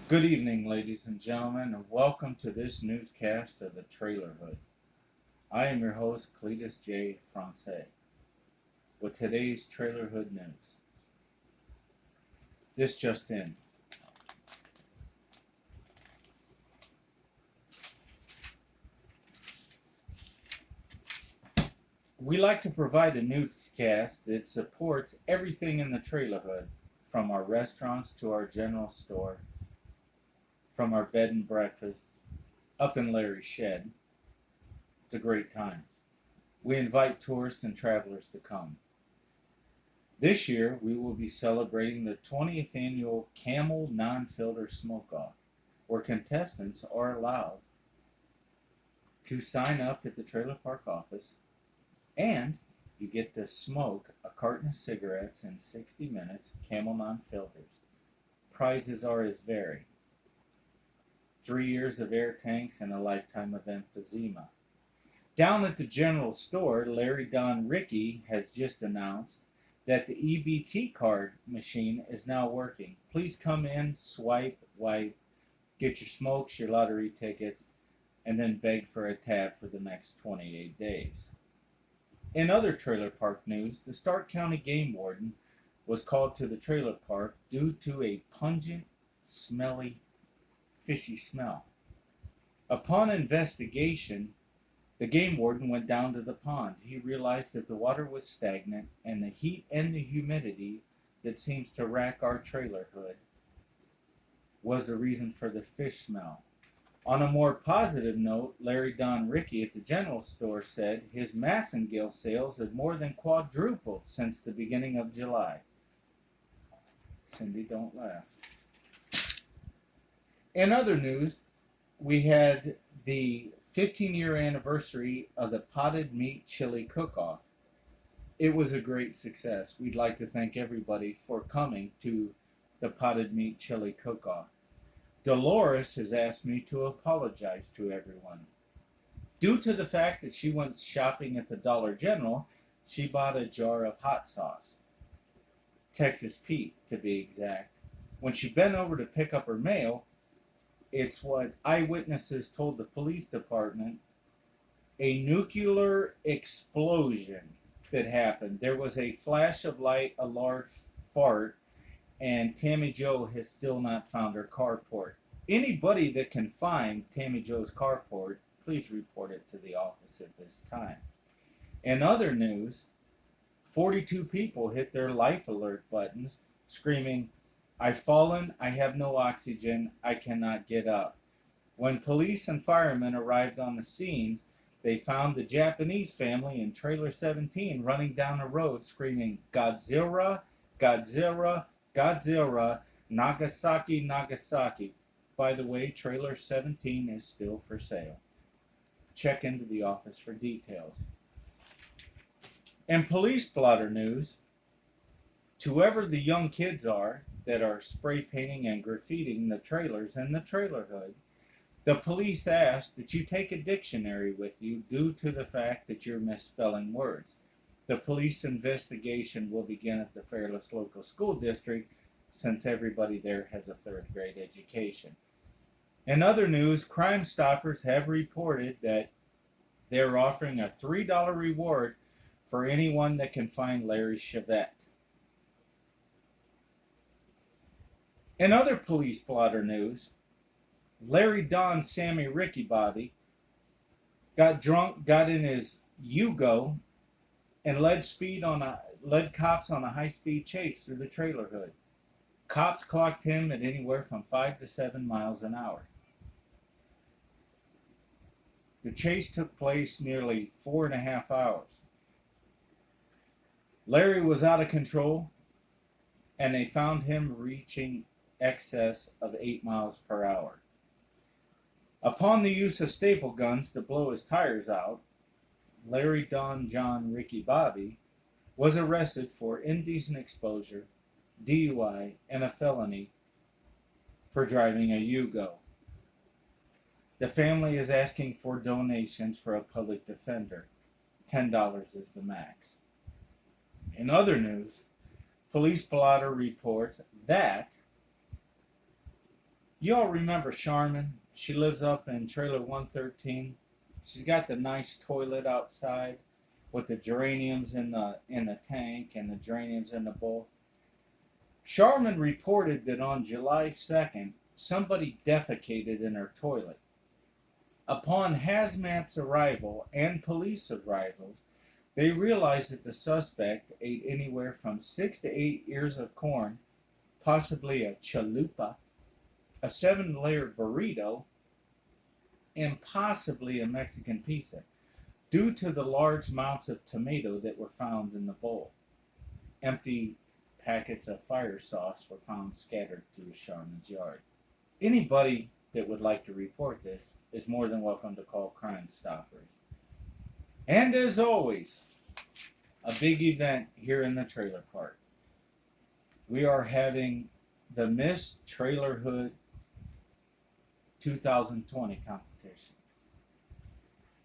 Good evening, ladies and gentlemen, and welcome to this newscast of the Trailer Hood. I am your host, Cletus J. Francais, with today's Trailer Hood news. This just in. We like to provide a newscast that supports everything in the Trailer Hood, from our restaurants to our general store, from our bed and breakfast, up in Larry's shed. It's a great time. We invite tourists and travelers to come. This year, we will be celebrating the 20th annual Camel Non-Filter Smoke-Off, where contestants are allowed to sign up at the trailer park office, and you get to smoke a carton of cigarettes in 60 minutes, Camel Non-Filters. Prizes are as vary. 3 years of air tanks and a lifetime of emphysema. Down at the general store, Larry Don Ricky has just announced that the EBT card machine is now working. Please come in, swipe, wipe, get your smokes, your lottery tickets, and then beg for a tab for the next 28 days. In other trailer park news, the Stark County Game Warden was called to the trailer park due to a pungent, smelly, fishy smell. Upon investigation, the game warden went down to the pond. He realized that the water was stagnant, and the heat and the humidity that seems to rack our trailer hood was the reason for the fish smell. On a more positive note, Larry Don Ricky at the general store said his Massengill sales have more than quadrupled since the beginning of July. Cindy, don't laugh. In other news, we had the 15-year anniversary of the Potted Meat Chili Cook-Off. It was a great success. We'd like to thank everybody for coming to the Potted Meat Chili Cook-Off. Dolores has asked me to apologize to everyone. Due to the fact that she went shopping at the Dollar General, she bought a jar of hot sauce. Texas Pete, to be exact. When she bent over to pick up her mail, it's what eyewitnesses told the police department, a nuclear explosion that happened. There was a flash of light, a large fart, and Tammy Jo has still not found her carport. Anybody that can find Tammy Jo's carport, please report it to the office at this time. In other news, 42 people hit their life alert buttons, screaming, "I've fallen, I have no oxygen, I cannot get up." When police and firemen arrived on the scenes, they found the Japanese family in Trailer 17 running down a road screaming, "Godzilla, Godzilla, Godzilla, Nagasaki, Nagasaki." By the way, Trailer 17 is still for sale. Check into the office for details. In police blotter news, to whoever the young kids are that are spray painting and graffitiing the trailers and the trailer hood, the police ask that you take a dictionary with you due to the fact that you're misspelling words. The police investigation will begin at the Fairless Local School District, since everybody there has a third grade education. In other news, Crime Stoppers have reported that they're offering a $3 reward for anyone that can find Larry Chevette. In other police blotter news, Larry Don Sammy Ricky Bobby got drunk, got in his Yugo, and led cops on a high-speed chase through the trailer hood. Cops clocked him at anywhere from 5 to 7 miles an hour. The chase took place nearly 4.5 hours. Larry was out of control, and they found him reaching excess of 8 miles per hour. Upon the use of staple guns to blow his tires out, Larry Don John Ricky Bobby was arrested for indecent exposure, DUI, and a felony for driving a Yugo. The family is asking for donations for a public defender. $10 is the max. In other news, Police blotter reports that You all remember Charmin? She lives up in trailer 113. She's got the nice toilet outside with the geraniums in the tank and the geraniums in the bowl. Charmin reported that on July 2nd, somebody defecated in her toilet. Upon hazmat's arrival and police arrival, they realized that the suspect ate anywhere from 6 to 8 ears of corn, possibly a chalupa, a 7-layer burrito, and possibly a Mexican pizza, due to the large amounts of tomato that were found in the bowl. Empty packets of fire sauce were found scattered through Charmin's yard. Anybody that would like to report this is more than welcome to call Crime Stoppers. And as always, a big event here in the trailer park. We are having the Miss Trailerhood 2020 competition.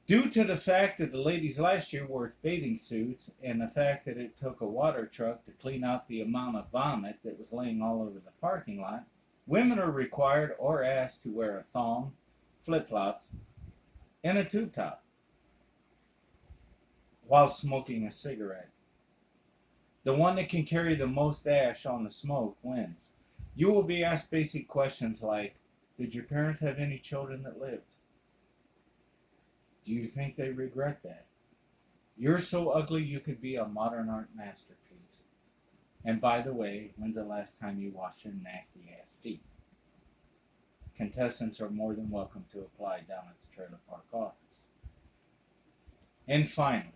Due to the fact that the ladies last year wore bathing suits and the fact that it took a water truck to clean out the amount of vomit that was laying all over the parking lot, women are required or asked to wear a thong, flip-flops, and a tube top while smoking a cigarette. The one that can carry the most ash on the smoke wins. You will be asked basic questions like, did your parents have any children that lived? Do you think they regret that? You're so ugly you could be a modern art masterpiece. And by the way, when's the last time you washed your nasty ass feet? Contestants are more than welcome to apply down at the trailer park office. And finally,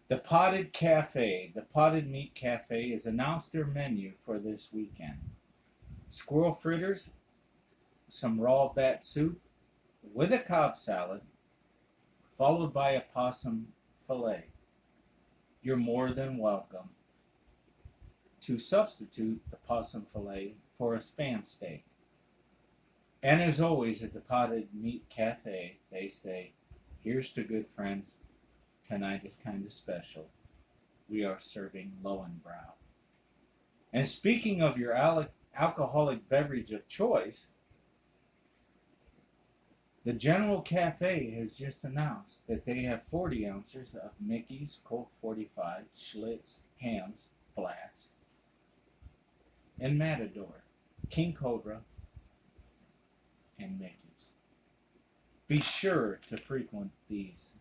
the Potted Cafe, the Potted Meat Cafe, has announced their menu for this weekend. Squirrel fritters, some raw bat soup with a Cobb salad, followed by a possum fillet. You're more than welcome to substitute the possum fillet for a Spam steak. And as always at the Potted Meat Cafe, they say, here's to good friends. Tonight is kind of special. We are serving Lowenbrau. And speaking of your alcoholic beverage of choice, the General Cafe has just announced that they have 40 ounces of Mickey's, Colt 45, Schlitz, Hams, Blatz, and Matador, King Cobra, and Mickey's. Be sure to frequent these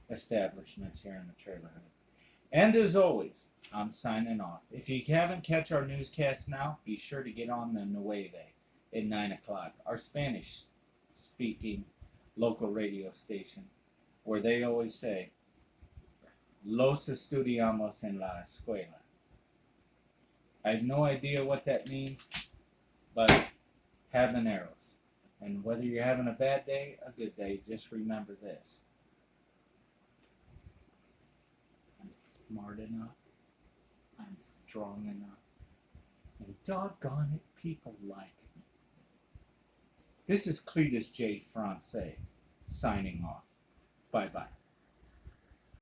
establishments here in the trailerhood. And as always, I'm signing off. If you haven't catch our newscast now, be sure to get on the Nueve at 9 o'clock, our Spanish-speaking local radio station, where they always say, Los estudiamos en la escuela. I have no idea what that means, but habaneros. And whether you're having a bad day, a good day, just remember this. I'm smart enough, I'm strong enough, and doggone it, people like me. This is Cletus J. Francais, signing off. Bye-bye.